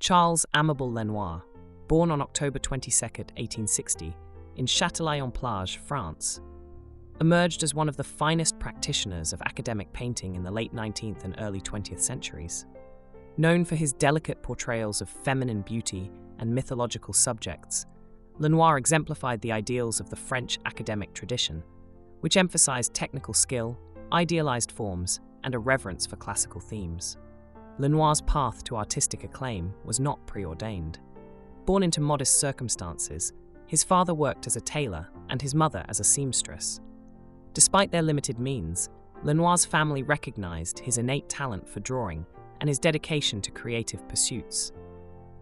Charles Amable Lenoir, born on October 22, 1860, in Châtelaillon-Plage, France, emerged as one of the finest practitioners of academic painting in the late 19th and early 20th centuries. Known for his delicate portrayals of feminine beauty and mythological subjects, Lenoir exemplified the ideals of the French academic tradition, which emphasized technical skill, idealized forms, and a reverence for classical themes. Lenoir's path to artistic acclaim was not preordained. Born into modest circumstances, his father worked as a tailor and his mother as a seamstress. Despite their limited means, Lenoir's family recognized his innate talent for drawing and his dedication to creative pursuits.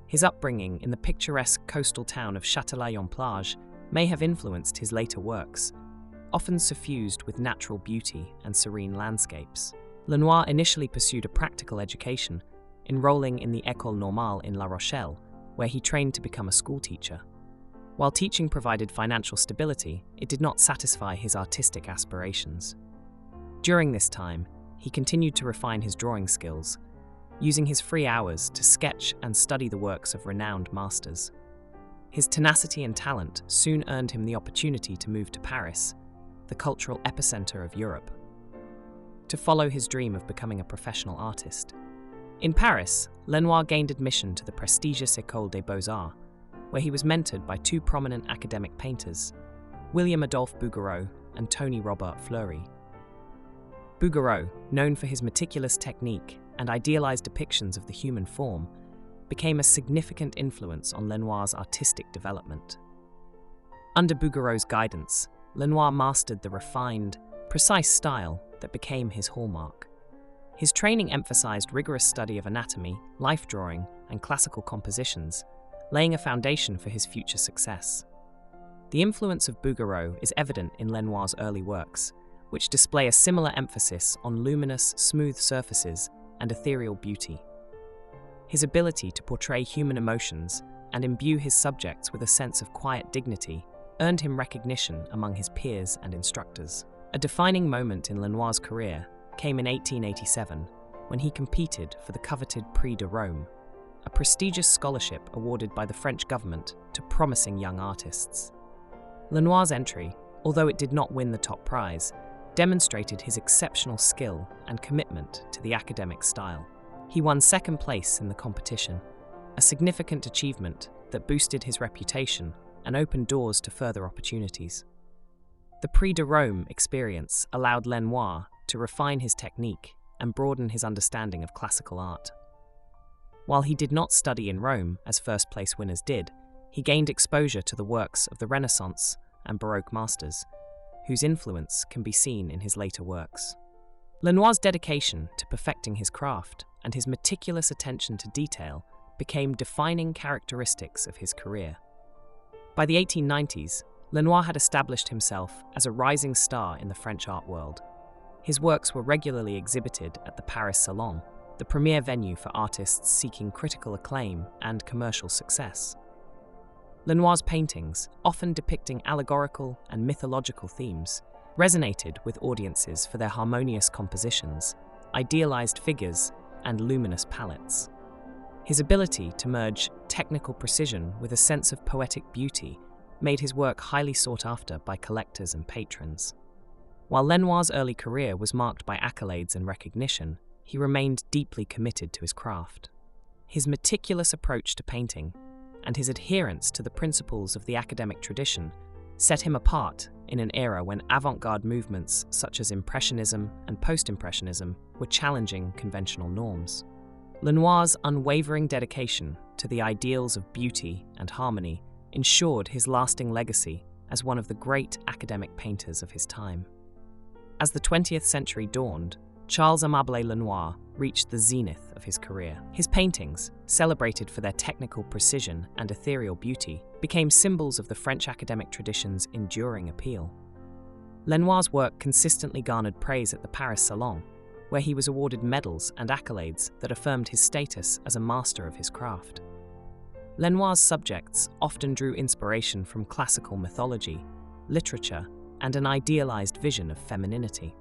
His upbringing in the picturesque coastal town of Châtelaillon-Plage may have influenced his later works, often suffused with natural beauty and serene landscapes. Lenoir initially pursued a practical education, enrolling in the École normale in La Rochelle, where he trained to become a schoolteacher. While teaching provided financial stability, it did not satisfy his artistic aspirations. During this time, he continued to refine his drawing skills, using his free hours to sketch and study the works of renowned masters. His tenacity and talent soon earned him the opportunity to move to Paris, the cultural epicenter of Europe, to follow his dream of becoming a professional artist. In Paris, Lenoir gained admission to the prestigious École des Beaux-Arts, where he was mentored by two prominent academic painters, William-Adolphe Bouguereau and Tony Robert-Fleury. Bouguereau, known for his meticulous technique and idealized depictions of the human form, became a significant influence on Lenoir's artistic development. Under Bouguereau's guidance, Lenoir mastered the refined, precise style that became his hallmark. His training emphasized rigorous study of anatomy, life drawing, and classical compositions, laying a foundation for his future success. The influence of Bouguereau is evident in Lenoir's early works, which display a similar emphasis on luminous, smooth surfaces and ethereal beauty. His ability to portray human emotions and imbue his subjects with a sense of quiet dignity earned him recognition among his peers and instructors. A defining moment in Lenoir's career came in 1887, when he competed for the coveted Prix de Rome, a prestigious scholarship awarded by the French government to promising young artists. Lenoir's entry, although it did not win the top prize, demonstrated his exceptional skill and commitment to the academic style. He won second place in the competition, a significant achievement that boosted his reputation and opened doors to further opportunities. The Prix de Rome experience allowed Lenoir to refine his technique and broaden his understanding of classical art. While he did not study in Rome as first-place winners did, he gained exposure to the works of the Renaissance and Baroque masters, whose influence can be seen in his later works. Lenoir's dedication to perfecting his craft and his meticulous attention to detail became defining characteristics of his career. By the 1890s, Lenoir had established himself as a rising star in the French art world. His works were regularly exhibited at the Paris Salon, the premier venue for artists seeking critical acclaim and commercial success. Lenoir's paintings, often depicting allegorical and mythological themes, resonated with audiences for their harmonious compositions, idealized figures, and luminous palettes. His ability to merge technical precision with a sense of poetic beauty made his work highly sought after by collectors and patrons. While Lenoir's early career was marked by accolades and recognition, he remained deeply committed to his craft. His meticulous approach to painting and his adherence to the principles of the academic tradition set him apart in an era when avant-garde movements such as Impressionism and Post-Impressionism were challenging conventional norms. Lenoir's unwavering dedication to the ideals of beauty and harmony ensured his lasting legacy as one of the great academic painters of his time. As the 20th century dawned, Charles Amable Lenoir reached the zenith of his career. His paintings, celebrated for their technical precision and ethereal beauty, became symbols of the French academic tradition's enduring appeal. Lenoir's work consistently garnered praise at the Paris Salon, where he was awarded medals and accolades that affirmed his status as a master of his craft. Lenoir's subjects often drew inspiration from classical mythology, literature, and an idealized vision of femininity.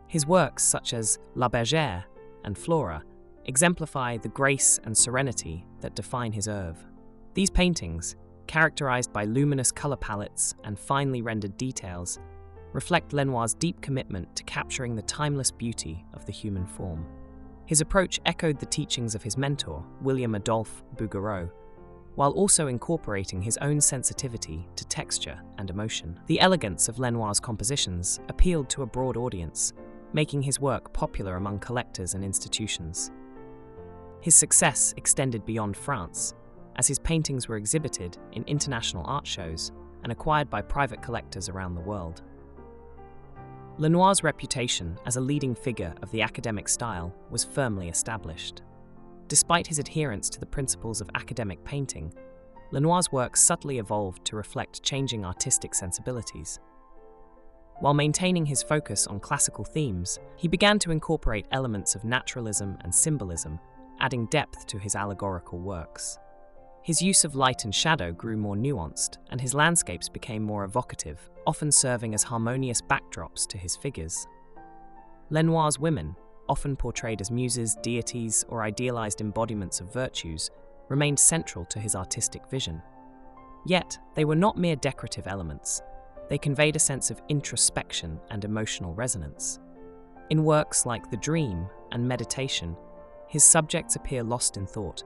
His works, such as La Bergère and Flora, exemplify the grace and serenity that define his oeuvre. These paintings, characterized by luminous color palettes and finely rendered details, reflect Lenoir's deep commitment to capturing the timeless beauty of the human form. His approach echoed the teachings of his mentor, William-Adolphe Bouguereau, while also incorporating his own sensitivity to texture and emotion. The elegance of Lenoir's compositions appealed to a broad audience, making his work popular among collectors and institutions. His success extended beyond France, as his paintings were exhibited in international art shows and acquired by private collectors around the world. Lenoir's reputation as a leading figure of the academic style was firmly established. Despite his adherence to the principles of academic painting, Lenoir's work subtly evolved to reflect changing artistic sensibilities. While maintaining his focus on classical themes, he began to incorporate elements of naturalism and symbolism, adding depth to his allegorical works. His use of light and shadow grew more nuanced, and his landscapes became more evocative, often serving as harmonious backdrops to his figures. Lenoir's women, often portrayed as muses, deities, or idealized embodiments of virtues, remained central to his artistic vision. Yet, they were not mere decorative elements. They conveyed a sense of introspection and emotional resonance. In works like The Dream and Meditation, his subjects appear lost in thought,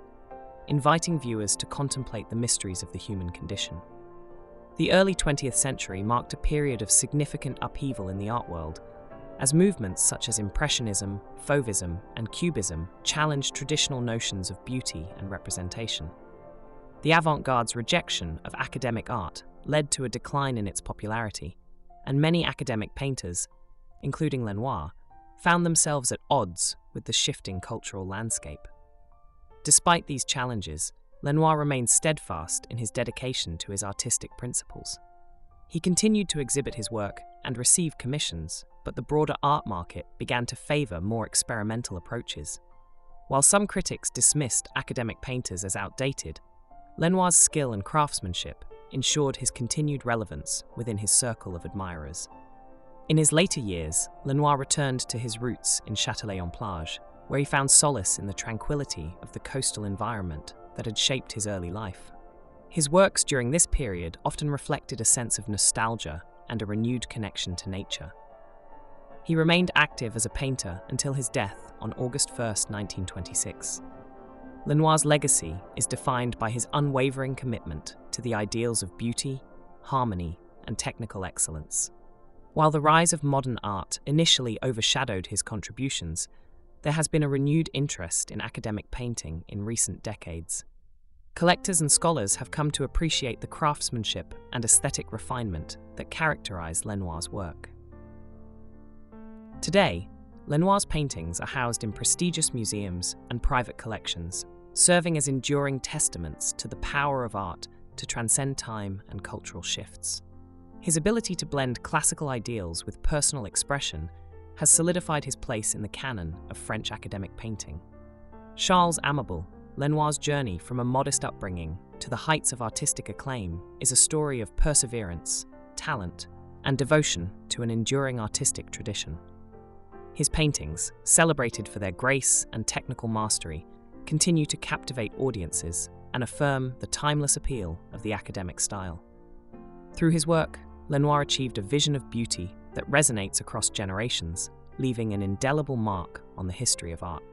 inviting viewers to contemplate the mysteries of the human condition. The early 20th century marked a period of significant upheaval in the art world, as movements such as Impressionism, Fauvism, and Cubism challenged traditional notions of beauty and representation. The avant-garde's rejection of academic art led to a decline in its popularity, and many academic painters, including Lenoir, found themselves at odds with the shifting cultural landscape. Despite these challenges, Lenoir remained steadfast in his dedication to his artistic principles. He continued to exhibit his work and receive commissions, but the broader art market began to favor more experimental approaches. While some critics dismissed academic painters as outdated, Lenoir's skill and craftsmanship ensured his continued relevance within his circle of admirers. In his later years, Lenoir returned to his roots in Châtelaillon-Plage, where he found solace in the tranquility of the coastal environment that had shaped his early life. His works during this period often reflected a sense of nostalgia and a renewed connection to nature. He remained active as a painter until his death on August 1, 1926. Lenoir's legacy is defined by his unwavering commitment to the ideals of beauty, harmony, and technical excellence. While the rise of modern art initially overshadowed his contributions, there has been a renewed interest in academic painting in recent decades. Collectors and scholars have come to appreciate the craftsmanship and aesthetic refinement that characterize Lenoir's work. Today, Lenoir's paintings are housed in prestigious museums and private collections, serving as enduring testaments to the power of art to transcend time and cultural shifts. His ability to blend classical ideals with personal expression has solidified his place in the canon of French academic painting. Charles Amable, Lenoir's journey from a modest upbringing to the heights of artistic acclaim is a story of perseverance, talent, and devotion to an enduring artistic tradition. His paintings, celebrated for their grace and technical mastery, continue to captivate audiences and affirm the timeless appeal of the academic style. Through his work, Lenoir achieved a vision of beauty that resonates across generations, leaving an indelible mark on the history of art.